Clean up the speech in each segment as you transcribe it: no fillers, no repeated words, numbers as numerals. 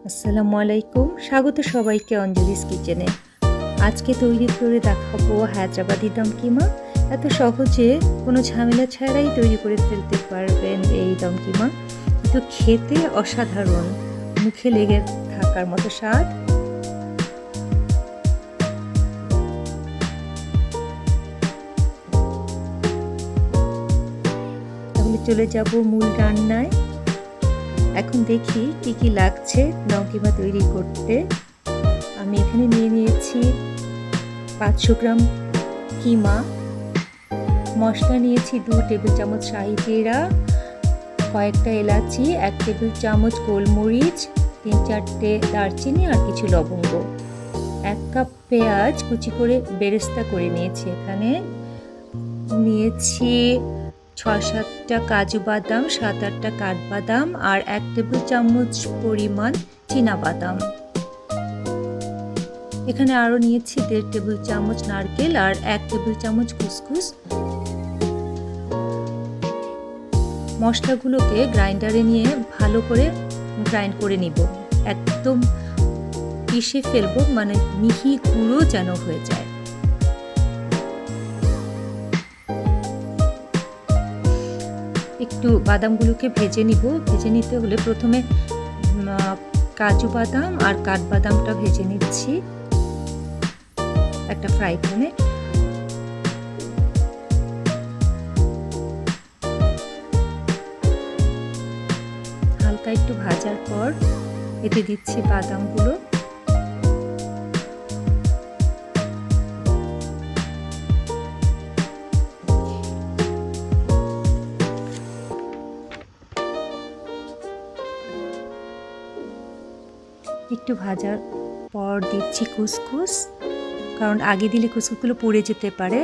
আসসালামু আলাইকুম, স্বাগত সবাইকে অঞ্জলিস কিচেনে। আজকে তৈরি করে দেখাবো হায়দ্রাবাদি দম কিমা। এত সহজে কোনো ঝামেলা ছাড়াই তৈরি করে ফেলতে পারবেন এই দম কিমা। কিন্তু খেতে অসাধারণ, মুখে লেগে থাকার মতো স্বাদ। তাহলে চলে যাব মূল রান্নায়। এখন দেখি কি কি লাগছে দম কিমা তৈরি করতে। আমি এখানে নিয়ে নিয়েছি 500 গ্রাম কিমা, মশলা নিয়েছি 2 টেবিল চামচ শাহি জিরা, কয়েকটা এলাচি, 1 টেবিল চামচ গোলমরিচ, 3-4টে দারচিনি আর কিছু লবঙ্গ, 1 কাপ পেঁয়াজ কুচি করে বেরেস্তা করে নিয়েছি। এখানে নিয়েছি 6-7টা কাজু বাদাম, 7-8টা কাঠবাদাম আর 1 টেবিল চামচ পরিমাণ চীনা বাদাম। এখানে আরও নিয়েছি 1.5 টেবিল চামচ নারকেল আর 1 টেবিল চামচ কুসকুস। মশলাগুলোকে গ্রাইন্ডারে নিয়ে ভালো করে গ্রাইন্ড করে নিব, একদম পিষে ফেলবো, মানে মিহি গুঁড়ো যেন হয়ে যায়। একটু বাদামগুলোকে ভেজে নিব। ভেজে নিতে হলে প্রথমে কাজু বাদাম আর কাঠবাদামটা ভেজে নিচ্ছি একটা ফ্রাই প্যানে। হালকা একটু ভাজার পর এতে দিচ্ছি বাদামগুলো। একটু ভাজার পর দিচ্ছি কুসকুস, কারণ আগে দিলে কুসকুসগুলো পুড়ে যেতে পারে।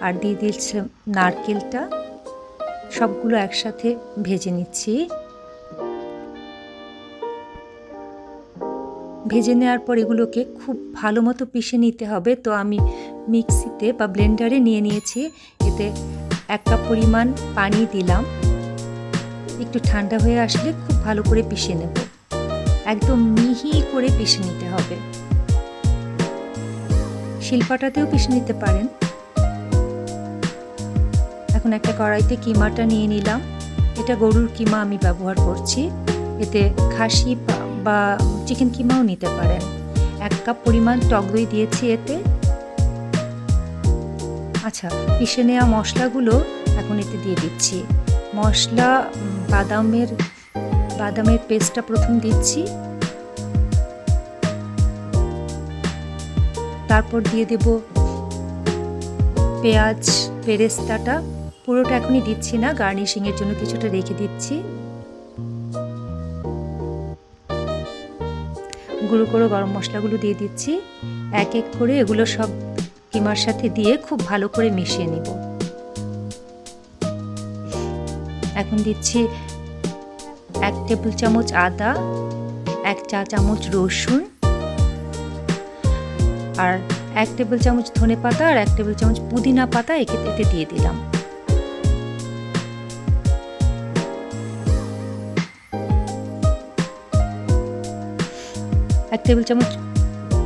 আর দিয়ে দিচ্ছি নারকেলটা। সবগুলো একসাথে ভেজে নিচ্ছি। ভেজে নেওয়ার পর এগুলোকে খুব ভালো মতো পিষে নিতে হবে। তো আমি মিক্সিতে বা ব্লেন্ডারে নিয়ে নিয়েছি। এতে 1 কাপ পরিমাণ পানি দিলাম। একটু ঠান্ডা হয়ে আসলে খুব ভালো করে পিষে নেব, একদম মিহি করে পিষে নিতে হবে। শিলপাটাতেও পিষে নিতে পারেন। এখন একটা কড়াইতে কিমাটা নিয়ে নিলাম। এটা গরুর কিমা আমি ব্যবহার করছি। এতে খাসি বা চিকেন কিমাও নিতে পারেন। 1 কাপ পরিমাণ টক দই দিয়েছি এতে। আচ্ছা, পিষে নেওয়া মশলাগুলো এখন এতে দিয়ে দিচ্ছি। মশলা বাদামের পেস্টটা প্রথম দিচ্ছি, তারপর দিয়ে দেব পেঁয়াজ বেরেস্তাটা। পুরোটা এখনই দিচ্ছি না, গার্নিশিংয়ের জন্য কিছুটা রেখে দিচ্ছি। গুঁড়ো করে গরম মশলাগুলো দিয়ে দিচ্ছি। এক এক করে এগুলো সব কিমার সাথে দিয়ে খুব ভালো করে মিশিয়ে নিব। এখন দিচ্ছি 1 টেবিল চামচ আদা, 1 চা চামচ রসুন আর 1 টেবিল চামচ ধনে পাতা আর 1 টেবিল চামচ পুদিনা পাতা এতে দিয়ে দিলাম। এক টেবিল চামচ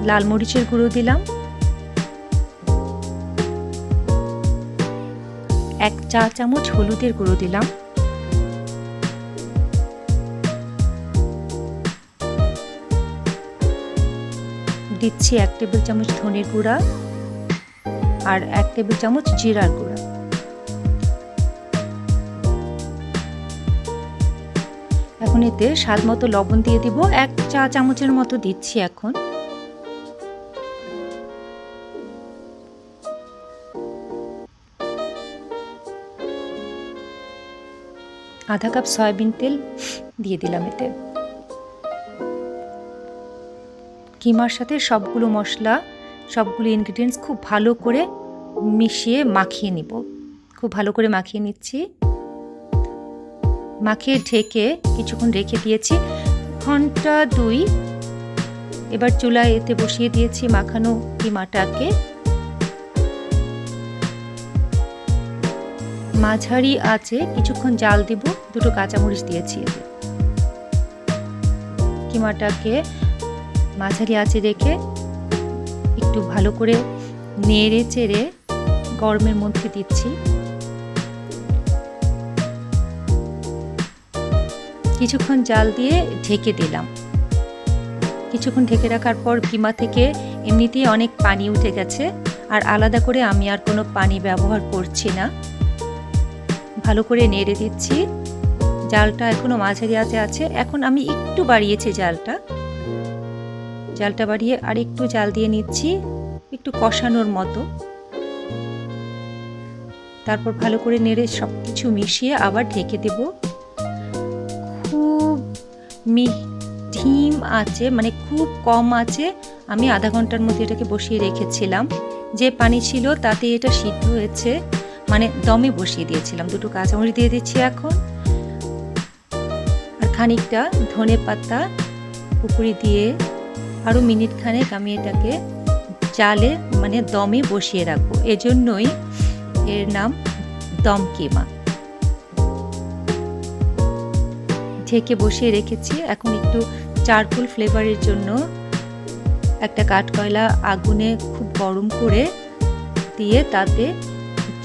লাল মরিচের গুঁড়ো দিলাম। 1 চা চামচ হলুদের গুঁড়ো দিলাম। দিচ্ছি 1 টেবিল চামচ ধনের গুঁড়া আর 1 টেবিল চামচ জিরার গুঁড়া। এখন এতে স্বাদ মতো লবণ দিয়ে দিব, 1 চা চামচের মতো দিচ্ছি। এখন আধা কাপ সয়াবিন তেল দিয়ে দিলাম এতে। কিমার সাথে সবগুলো মশলা, সবগুলো ইনগ্রিডিয়েন্টস খুব ভালো করে মিশিয়ে মাখিয়ে নিব। খুব ভালো করে মাখিয়ে নিচ্ছি। মাখিয়ে ঢেকে কিছুক্ষণ রেখে দিয়েছি, ঘন্টা 2। এবার চুলায় এতে বসিয়ে দিয়েছি মাখানো কিমাটাকে। মাঝারি আঁচে কিছুক্ষণ জাল দিব। 2টো কাঁচামরিচ দিয়েছি এতে। কিমাটাকে মাঝারি আঁচে রেখে একটু ভালো করে নেড়ে চেড়ে গরমের মধ্যে দিচ্ছি। কিছুক্ষণ জাল দিয়ে ঢেকে দিলাম। কিছুক্ষণ ঢেকে রাখার পর কিমা থেকে এমনিতেই অনেক পানি উঠে গেছে, আর আলাদা করে আমি আর কোনো পানি ব্যবহার করছি না। ভালো করে নেড়ে দিচ্ছি। জালটা এখনো মাঝারি আঁচে আছে। এখন আমি একটু বাড়িয়েছি জালটা বাড়িয়ে আর একটু জাল দিয়ে নিচ্ছি, একটু কষানোর মতো। তারপর ভালো করে নেড়ে সবকিছু মিশিয়ে আবার ঢেকে দেব। খুব মিডিয়াম আছে, মানে খুব কম আছে আমি আধা ঘন্টার মধ্যে এটাকে বসিয়ে রেখেছিলাম। যে পানি ছিল তাতে এটা সিদ্ধ হয়েছে, মানে দমে বসিয়ে দিয়েছিলাম। 2টো কাঁচামরিচ দিয়ে দিচ্ছি এখন, আর খানিকটা ধনে পাতা উপরে দিয়ে আরও মিনিট খানেক আমি এটাকে জালে মানে দমে বসিয়ে রাখবো। এজন্যই এর নাম দম কিমা। ঢেকে বসিয়ে রেখেছি। এখন একটু চারকোল ফ্লেভারের জন্য একটা কাঠকয়লা আগুনে খুব গরম করে দিয়ে তাতে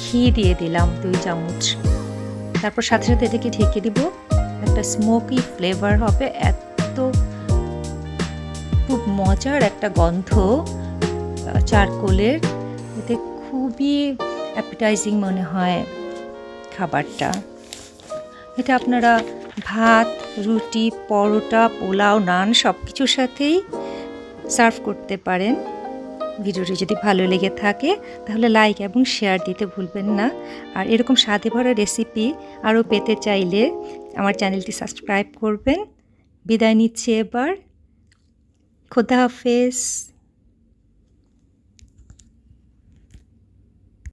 ঘি দিয়ে দিলাম 2 চামচ। তারপর সাথে সাথে এটাকে ঢেকে দিব। একটা স্মোকি ফ্লেভার হবে, এত খুব মজার একটা গন্ধ চারকোলের, এতে খুবই অ্যাপিটাইজিং মনে হয় খাবারটা। এটা আপনারা ভাত, রুটি, পরোটা, পোলাও, নান সব কিছুর সাথেই সার্ভ করতে পারেন। ভিডিওটি যদি ভালো লেগে থাকে তাহলে লাইক এবং শেয়ার দিতে ভুলবেন না। আর এরকম স্বাদে ভরা রেসিপি আরও পেতে চাইলে আমার চ্যানেলটি সাবস্ক্রাইব করবেন। বিদায় নিচ্ছি এবার। খোদা হাফেজ।